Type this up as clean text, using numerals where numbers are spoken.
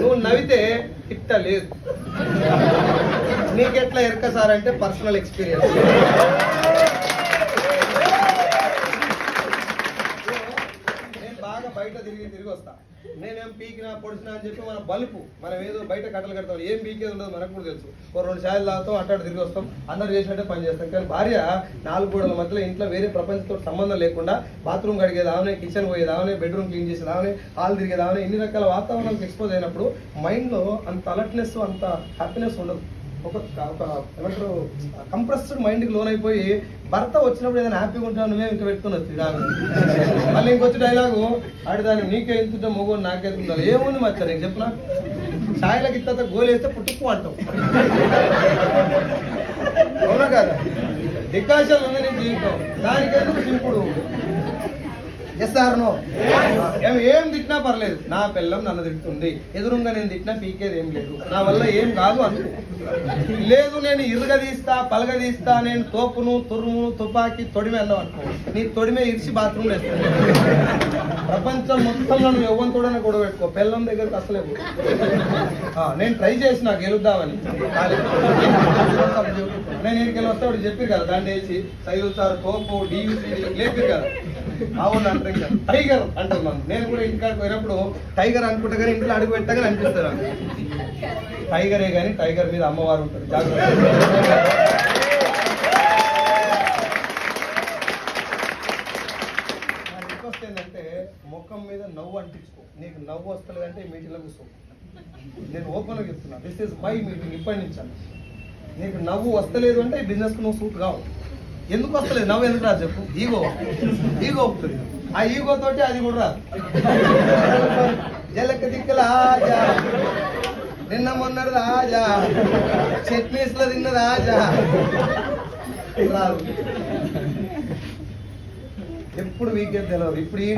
నువ్వు నవ్వితే ఇట్ట లేదు. నీకెట్లా ఎరక సార్ అంటే పర్సనల్ ఎక్స్పీరియన్స్. నేను బాగా బయట తిరిగి వస్తా. నేనేం పీకినా పొడిచినా అని చెప్పి మన బలుపు మనం ఏదో బయట కట్టలు కడతాం, ఏం పీకేది ఉండదు మనకు కూడా తెలుసు. ఓ 2 ఛాయలు తాగుతాం, అట్టాడు తిరిగి వస్తాం, అందరు చేసినట్టే పని చేస్తాం. కానీ భార్య 4 గోడల మధ్యలో ఇంట్లో వేరే ప్రపంచంతో సంబంధం లేకుండా బాత్రూమ్ కడిగేది ఆమెనే, కిచెన్ పోయేది ఆమెనే, బెడ్రూమ్ క్లీన్ చేసేది ఆమెనే, హాల్ తిరిగేది ఆమెనే, ఇన్ని రకాల వాతావరణానికి ఎక్స్పోజ్ అయినప్పుడు మైండ్లో అంత అలర్ట్నెస్ అంత హ్యాపీనెస్ ఉండదు. ఒక ఏమంటారు కంప్రెస్డ్ మైండ్కి లోన్ అయిపోయి భర్త వచ్చినప్పుడు ఏదైనా హ్యాపీగా ఉంటాను నువ్వే ఇంకా పెట్టుకుని వచ్చి మళ్ళీ ఇంకొచ్చి డైలాగు ఆడిదాన్ని నీకే ఎంతుంటే మొగోడు నాకే ఉండాలి. ఏముంది మచ్చా నీకు చెప్పిన ఛాయలకి ఇత్త గోలేస్తే పుట్టుకు అంటావు. అవునా కదా? డికాషన్ ఉంది నీ జీవితం, దానికెందుకు సింపుడు. Yes or no? ఏం తిట్టినా పర్లేదు, నా పిల్లం నన్ను తిడుతుంది, ఎదురుగా నేను తిట్టినా పీకేది ఏం లేదు, నా వల్ల ఏం కాదు అనుకో. లేదు నేను ఇరుగదీస్తా పలగదీస్తా, నేను తోపును తురుము తుపాకి తొడిమే అన్నావు అనుకో, నీ తొడిమే ఇరిచి బాత్రూమ్ వేస్తాను. ప్రపంచం మొత్తంలో నువ్వు ఎవ్వంతోడనే గొడవ పెట్టుకో, పిల్లం దగ్గరకు అసలే. నేను ట్రై చేసిన గెలుద్దామని, నేను ఇంటికి వస్తే వాడు చెప్పి కదా దాన్ని వేసి సైదులు సార్ తోపు డీవీసీ లేపి కదా. అవును అంటారు ఇంకా టైగర్ అంటారు నన్ను. నేను కూడా ఇంటికాడికి పోయినప్పుడు టైగర్ అనుకుంటా కానీ ఇంట్లో అడుగు పెట్టగానే అనిపిస్తారు టైగరే కానీ టైగర్ మీద అమ్మవారు ఉంటారు, జాగ్రత్త. నా రిక్వెస్ట్ ఏంటంటే ముఖం మీద నవ్వు అంటించుకో. నీకు నవ్వు వస్తలేదంటే ఈ మీటింగ్లో కూర్చో. నేను ఓపెన్గా చెప్తున్నా, దిస్ ఈజ్ మై మీటింగ్. ఇప్పటి నుంచి నీకు నవ్వు వస్తలేదు అంటే ఈ బిజినెస్కి నువ్వు సూట్ కావు. ఎందుకు వస్తలేదు నవ్వు? ఎందుకు రాదు చెప్పు? ఈగో వస్తుంది. ఆ ఈగో తోటి అది కూడా రాదు. జలక దిక్కల ఆజా, నిన్న మొన్నది ఆజా, చట్నీస్లో తిన్నది ఆజా రాదు. ఎప్పుడు వీకెండ్ తెలియదు. ఇప్పుడు ఈ